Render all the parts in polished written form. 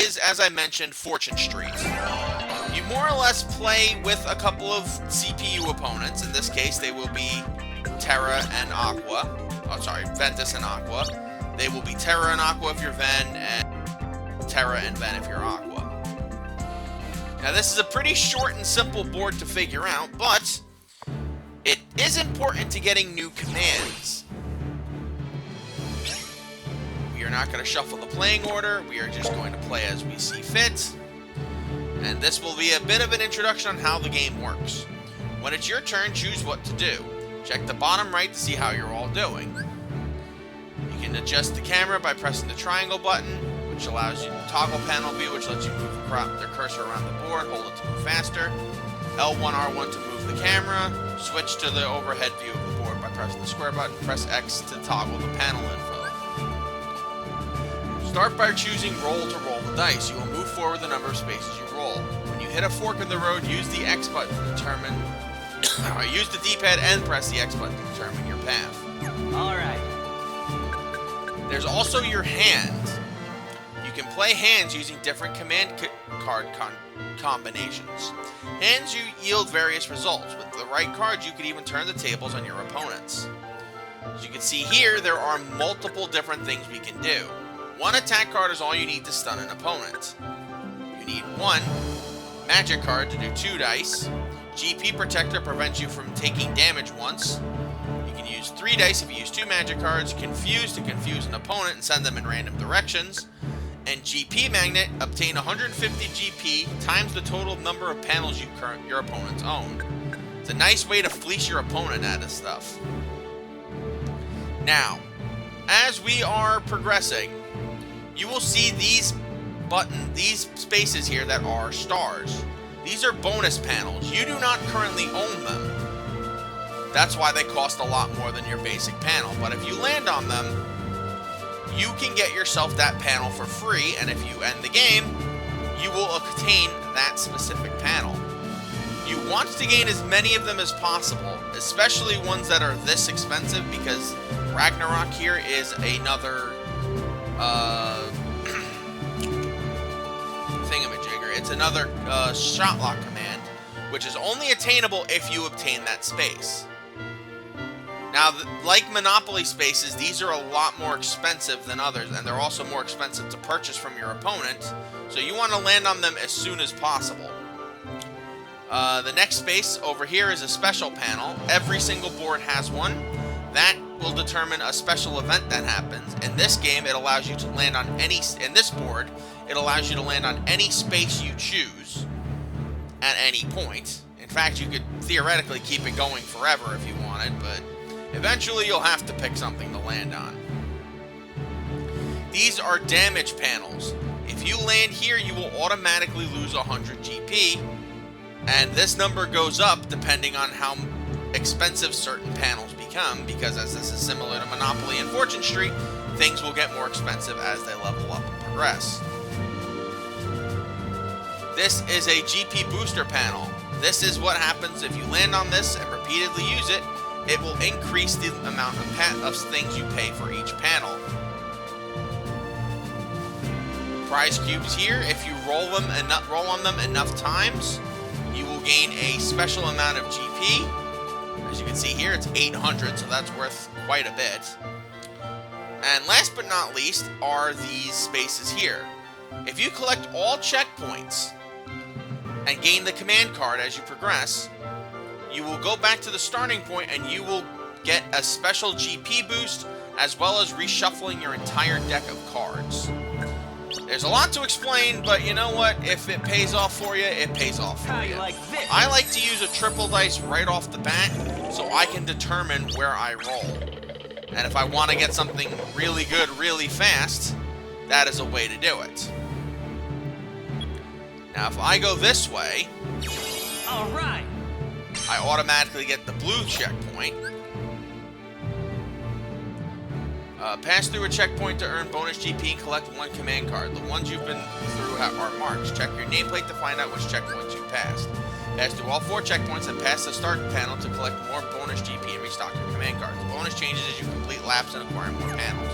is, as I mentioned, Fortune Street. You more or less play with a couple of CPU opponents. In this case, they will be Terra and Aqua. Oh, sorry, Ventus and Aqua. They will be Terra and Aqua if you're Ven, and Terra and Ven if you're Aqua. Now, this is a pretty short and simple board to figure out, but it is important to getting new commands. We are not going to shuffle the playing order. We are just going to play as we see fit. And this will be a bit of an introduction on how the game works. When it's your turn, choose what to do. Check the bottom right to see how you're all doing. You can adjust the camera by pressing the triangle button, which allows you to toggle panel view, which lets you move the cursor around the board, hold it to move faster. L1, R1 to move the camera. Switch to the overhead view of the board by pressing the square button. Press X to toggle the panel info. Start by choosing roll to roll the dice. You will move forward the number of spaces you roll. When you hit a fork in the road, use the X button to determine... use the D-pad and press the X button to determine your path. Alright. There's also your hand. You can play hands using different command card combinations. Hands yield various results. With the right cards, you could even turn the tables on your opponents. As you can see here, there are multiple different things we can do. One attack card is all you need to stun an opponent. You need one magic card to do 2 dice. GP Protector prevents you from taking damage once. You can use 3 dice if you use 2 magic cards. Confuse to confuse an opponent and send them in random directions. And GP Magnet, obtain 150 GP times the total number of panels your opponents own. It's a nice way to fleece your opponent out of stuff. Now, as we are progressing, you will see these spaces here that are stars. These are bonus panels. You do not currently own them. That's why they cost a lot more than your basic panel. But if you land on them, you can get yourself that panel for free, and if you end the game, you will obtain that specific panel. You want to gain as many of them as possible, especially ones that are this expensive, because Ragnarok here is another thingamajigger. It's another shot lock command, which is only attainable if you obtain that space. Now, like Monopoly spaces, these are a lot more expensive than others, and they're also more expensive to purchase from your opponent, so you want to land on them as soon as possible. The next space over here is a special panel. Every single board has one. That will determine a special event that happens. In this game, it allows you to land on any... In this board, it allows you to land on any space you choose at any point. In fact, you could theoretically keep it going forever if you wanted, but eventually you'll have to pick something to land on. These are damage panels. If you land here, you will automatically lose 100 GP, and this number goes up depending on how expensive certain panels become, because as this is similar to Monopoly and Fortune Street, things will get more expensive as they level up and progress. This is a GP booster panel. This is what happens if you land on this and repeatedly use it. It will increase the amount of things you pay for each panel. Prize cubes here, if you roll on them enough times, you will gain a special amount of GP. As you can see here, it's 800, so that's worth quite a bit. And last but not least are these spaces here. If you collect all checkpoints and gain the command card as you progress, you will go back to the starting point and you will get a special GP boost, as well as reshuffling your entire deck of cards. There's a lot to explain, but you know what? If it pays off for you, it pays off for you. I like to use a triple dice right off the bat, so I can determine where I roll. And if I want to get something really good really fast, that is a way to do it. Now, if I go this way, alright, I automatically get the blue checkpoint. Pass through a checkpoint to earn bonus GP and collect one command card. The ones you've been through are marked. Check your nameplate to find out which checkpoints you passed. Pass through all 4 checkpoints and pass the start panel to collect more bonus GP and restock your command cards. The bonus changes as you complete laps and acquire more panels.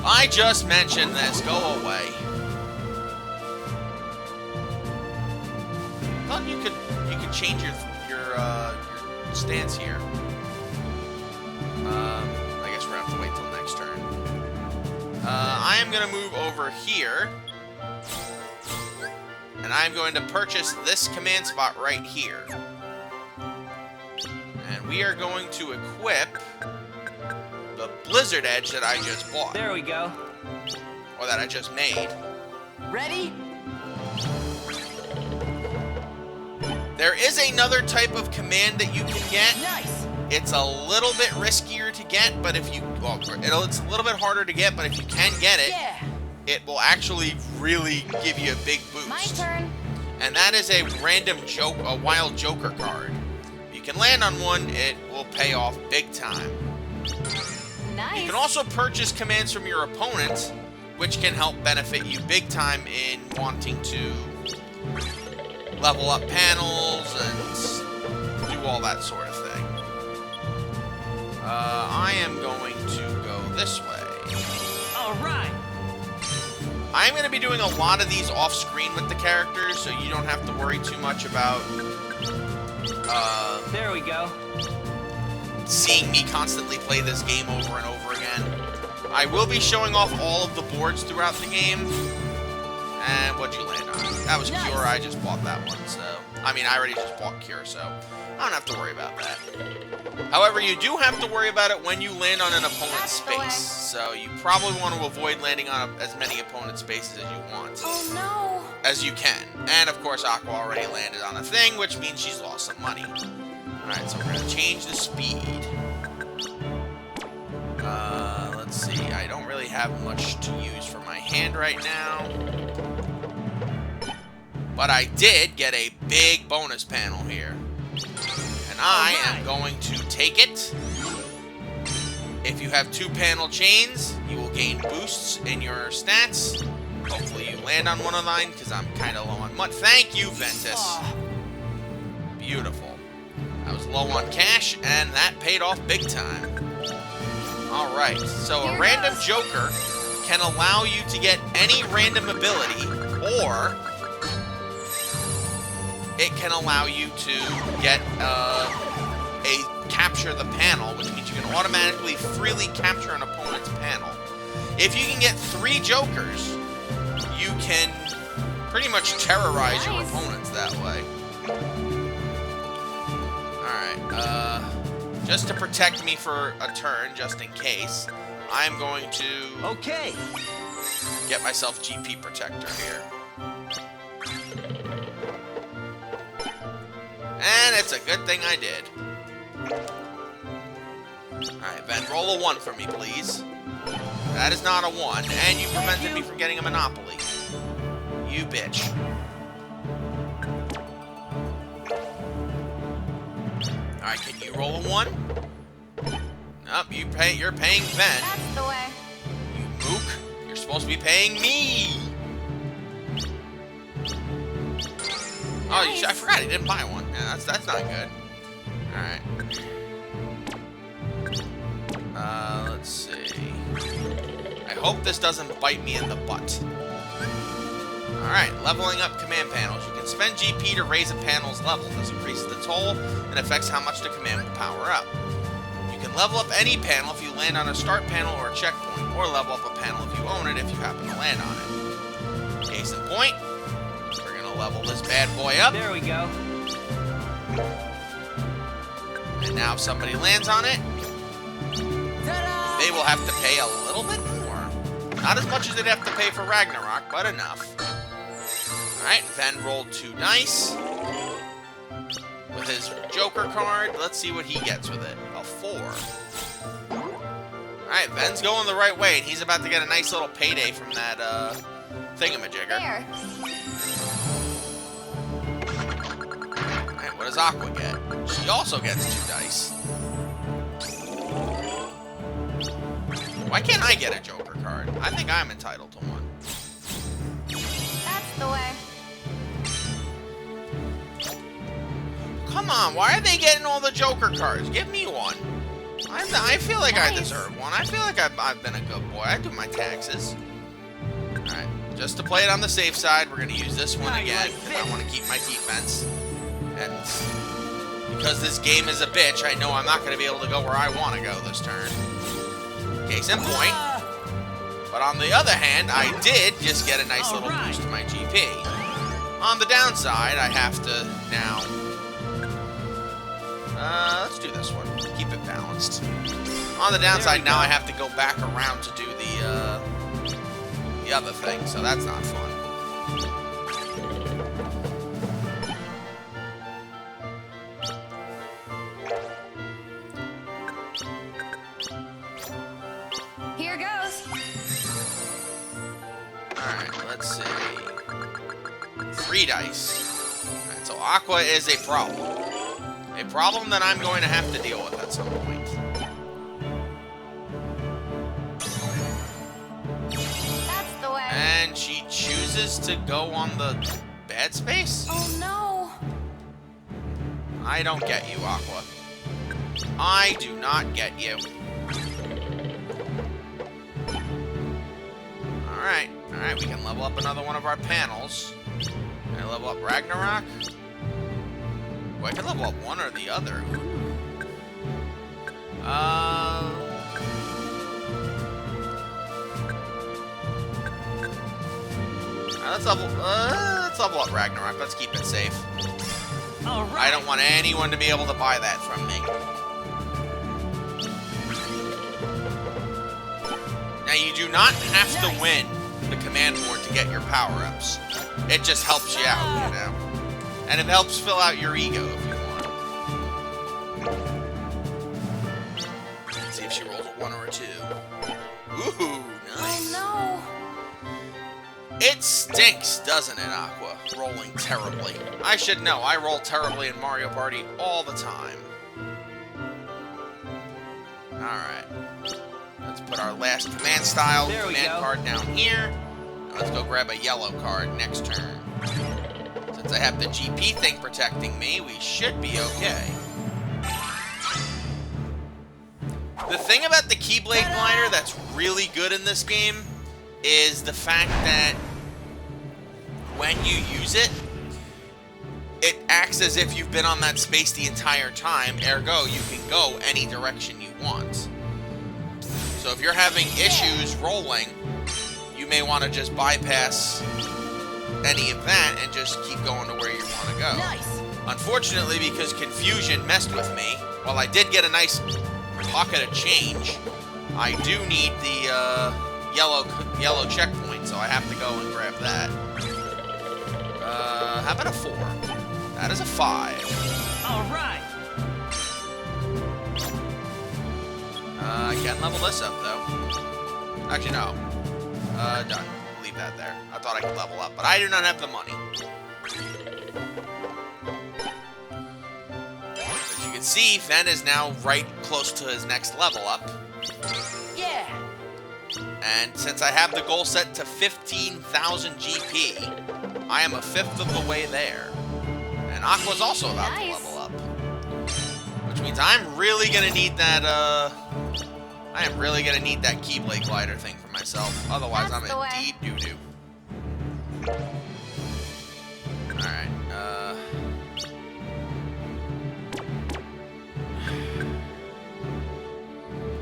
I just mentioned this. Go away. thought you could change your stance here. I guess we're gonna have to wait till next turn. I am gonna move over here, and I'm going to purchase this command spot right here. And we are going to equip the Blizzard Edge that I just bought. There we go. Or that I just made. Ready? There is another type of command that you can get. Nice. It's a little bit riskier to get, but if you... Well, it's a little bit harder to get, but if you can get it, Yeah. it will actually really give you a big boost. My turn. And that is a random joke, a wild joker card. If you can land on one, it will pay off big time. Nice. You can also purchase commands from your opponent, which can help benefit you big time in wanting to level up panels and do all that sort of thing. I am going to go this way. All right. I'm going to be doing a lot of these off-screen with the characters, so you don't have to worry too much about There we go. seeing me constantly play this game over and over again. I will be showing off all of the boards throughout the game. And what'd you land on? That was Nice. Cure. I just bought that one, so... I mean, I already just bought Cure, so I don't have to worry about that. However, you do have to worry about it when you land on an opponent's That's the way. space. So you probably want to avoid landing on as many opponent spaces as you want. Oh no. As you can. And of course, Aqua already landed on a thing, which means she's lost some money. Alright, so we're going to change the speed. Let's see. I don't really have much to use for my hand right now. But I did get a big bonus panel here. And I am going to take it. If you have 2-panel chains, you will gain boosts in your stats. Hopefully you land on one of mine, because I'm kind of low on money. Thank you, Ventus. Beautiful. I was low on cash, and that paid off big time. Alright, so a random joker can allow you to get any random ability, or it can allow you to get capture the panel, which means you can automatically freely capture an opponent's panel. If you can get 3 jokers, you can pretty much terrorize your opponents that way. Alright, just to protect me for a turn, just in case, I'm going to Okay. get myself GP Protector here. And it's a good thing I did. Alright, Ben, roll a 1 for me, please. That is not a 1, and you prevented me from getting a Monopoly. You bitch. Alright, can you roll a 1? Nope, you're paying Ben. That's the way. You mook. You're supposed to be paying me. Oh, I forgot he didn't buy one. Yeah, that's not good. Alright. Let's see. I hope this doesn't bite me in the butt. Alright, leveling up command panels. You can spend GP to raise a panel's level. This increases the toll and affects how much the command will power up. You can level up any panel if you land on a start panel or a checkpoint, or level up a panel if you own it if you happen to land on it. Case in point, we're going to level this bad boy up. There we go. And now if somebody lands on it, Ta-da! they will have to pay a little bit more. Not as much as they'd have to pay for Ragnarok, but enough. Alright, Ben rolled 2 dice. With his Joker card, let's see what he gets with it. A 4. Alright, Ben's going the right way, and he's about to get a nice little payday from that, thingamajigger. There. Alright, what does Aqua get? She also gets 2 dice. Why can't I get a Joker card? I think I'm entitled to one. That's the way. Come on, why are they getting all the Joker cards? Give me one. I feel like I deserve one. I feel like I've been a good boy. I do my taxes. Alright, just to play it on the safe side, we're going to use this one again, because I want to keep my defense. And because this game is a bitch, I know I'm not going to be able to go where I want to go this turn. Case in point. But on the other hand, I did just get a nice little boost to my GP. On the downside, I have to now... let's do this one. Keep it balanced. On the downside, now I have to go back around to do the other thing, so that's not fun. Here goes. Alright, let's see. 3 dice. Alright, so Aqua is a problem. A problem that I'm going to have to deal with at some point. That's the way. And she chooses to go on the bad space? Oh no. I don't get you, Aqua. I do not get you. Alright, alright, we can level up another one of our panels. Can I level up Ragnarok? Well, I can level up one or the other. Let's level up Ragnarok. Let's keep it safe. All right. I don't want anyone to be able to buy that from me. Now, you do not have to win the command board to get your power-ups. It just helps you out, you know? And it helps fill out your ego if you want. Let's see if she rolls a 1 or a 2. Ooh, nice. Oh It stinks, doesn't it, Aqua? Rolling terribly. I should know. I roll terribly in Mario Party all the time. Alright. Let's put our last command style command card down here. Now let's go grab a yellow card next turn. Since I have the GP thing protecting me, we should be okay. The thing about the Keyblade glider that's really good in this game is the fact that when you use it, it acts as if you've been on that space the entire time, ergo you can go any direction you want. So if you're having issues rolling, you may want to just bypass any of that and just keep going to where you want to go. Nice. Unfortunately, because confusion messed with me, while I did get a nice pocket of change, I do need the yellow checkpoint, so I have to go and grab that. How about a 4? That is a 5. All right. I can level this up, though. Actually, no. Done. Leave that there. I thought I could level up, but I do not have the money. As you can see, Ven is now right close to his next level up. Yeah. And since I have the goal set to 15,000 GP, I am a 5th of the way there. And Aqua's also about to level up. Which means I'm really gonna need that, I am really gonna need that Keyblade glider thing for myself. Otherwise, I'm indeed doo-doo. Alright,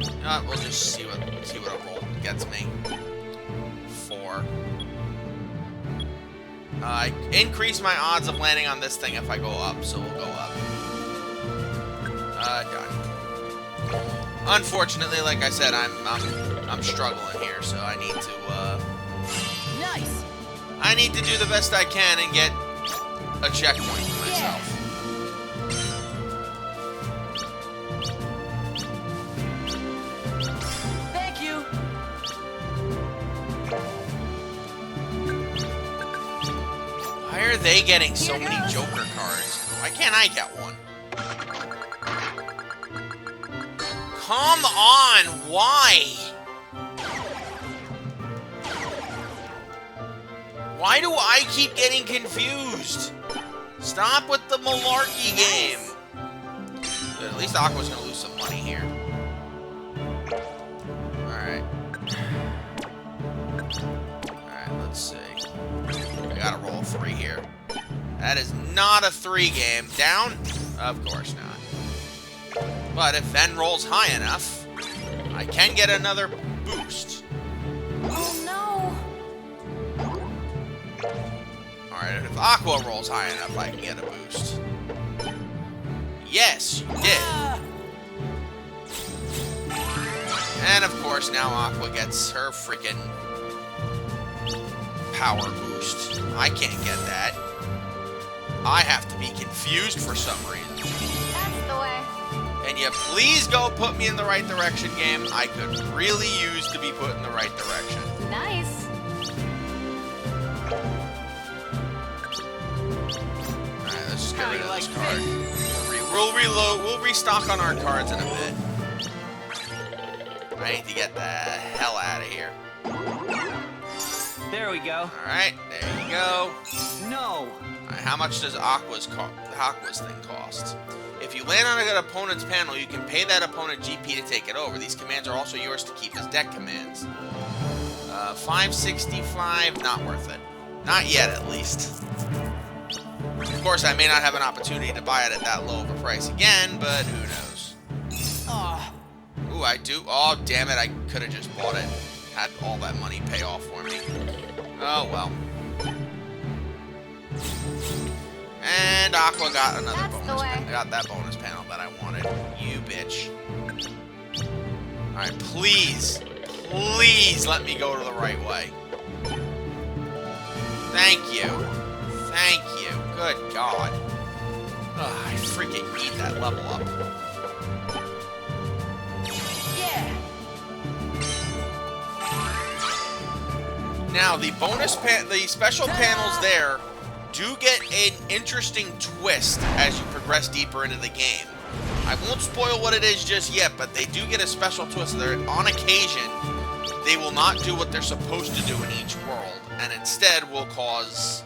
you know what, we'll just see what a roll gets me. 4. I increase my odds of landing on this thing if I go up, so we'll go up. Done. Unfortunately, like I said, I'm struggling here, so I need to Nice. I need to do the best I can and get a checkpoint for myself. Thank you. Why are they getting so many Joker cards? Why can't I get one? Come on, why? Why do I keep getting confused? Stop with the malarkey game. At least Aqua's gonna lose some money here. Alright. Alright, let's see. I gotta roll a 3 here. That is not a 3 game. Down? Of course not. But if Ven rolls high enough, I can get another boost. Oh no. Alright, if Aqua rolls high enough, I can get a boost. Yes, you did. And of course, now Aqua gets her freaking power boost. I can't get that. I have to be confused for some reason. That's the way. Can you please go put me in the right direction, game? I could really use to be put in the right direction. Nice. Alright, let's just get rid of this card. We'll reload. We'll restock on our cards in a bit. I need to get the hell out of here. There we go. Alright, there you go. No. Alright, how much does Aqua's thing cost? If you land on a good opponent's panel, you can pay that opponent GP to take it over. These commands are also yours to keep as deck commands. 565, not worth it. Not yet, at least. Of course, I may not have an opportunity to buy it at that low of a price again, but who knows? Ooh, I do. Oh, damn it, I could have just bought it. Had all that money pay off for me. Oh, well. And Aqua got another bonus panel. Got that bonus panel that I wanted. You bitch. Alright, please. Please let me go to the right way. Thank you. Thank you. Good God. Ugh, I freaking need that level up. Yeah. Now, the special panels there do get an interesting twist as you progress deeper into the game. I won't spoil what it is just yet, but they do get a special twist there. On occasion, they will not do what they're supposed to do in each world, and instead will cause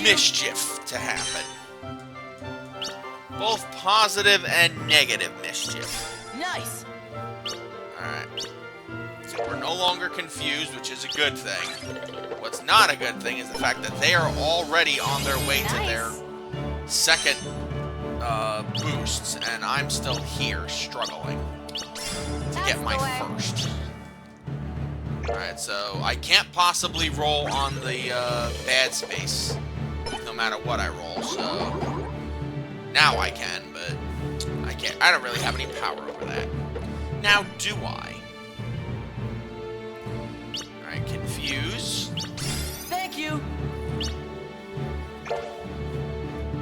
mischief to happen. Both positive and negative mischief. Nice. Alright. So we're no longer confused, which is a good thing. What's not a good thing is the fact that they are already on their way to their second boosts, and I'm still here struggling to get my first. Alright, so I can't possibly roll on the bad space, no matter what I roll, so now I can, but I can't. I don't really have any power over that. Now, do I? Alright, confuse. Thank you.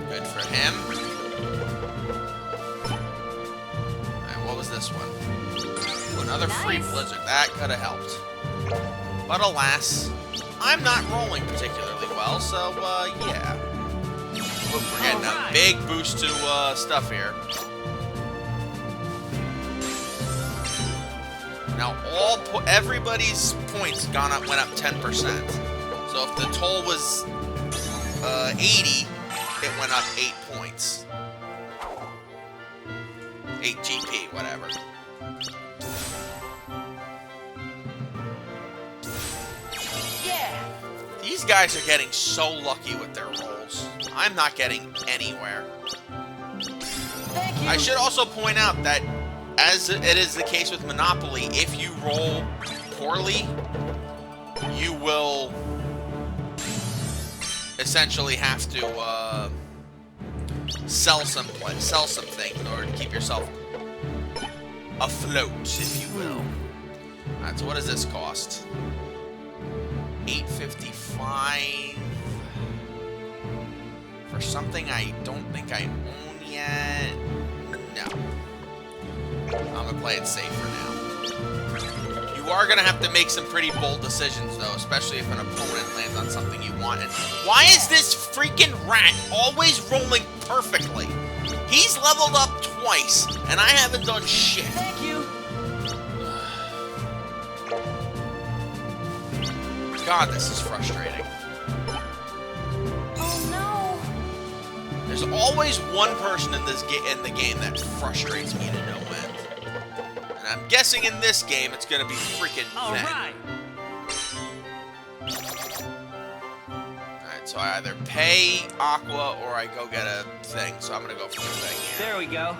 Good for him. Alright, what was this one? Ooh, another free blizzard. That could have helped. But alas, I'm not rolling particularly well, so, yeah. Look, we're getting a big boost to, stuff here. Now, everybody's points went up 10%. So if the toll was 80, it went up 8 points. 8 GP, whatever. Yeah. These guys are getting so lucky with their rolls. I'm not getting anywhere. Thank you. I should also point out that, as it is the case with Monopoly, if you roll poorly, you will essentially have to sell some things in order to keep yourself afloat, if you will. Alright, so what does this cost? $8.55 for something I don't think I own yet. No. I'm gonna play it safe for now. You are gonna have to make some pretty bold decisions, though, especially if an opponent lands on something you want. And why is this freaking rat always rolling perfectly? He's leveled up twice, and I haven't done shit. Thank you. God, this is frustrating. Oh no. There's always one person in the game that frustrates me to no end. And I'm guessing in this game it's gonna be freaking Ven. Alright. Alright, Alright, so I either pay Aqua or I go get a thing. So I'm gonna go for the thing here. There we go.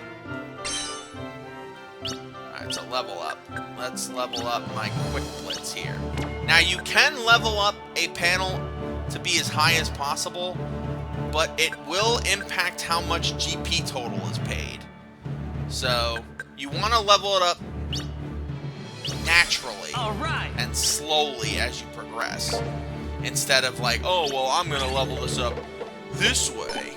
Alright, so level up. Let's level up my quick blitz here. Now you can level up a panel to be as high as possible, but it will impact how much GP total is paid. So you want to level it up naturally and slowly as you progress, instead of like, oh well, I'm gonna level this up this way.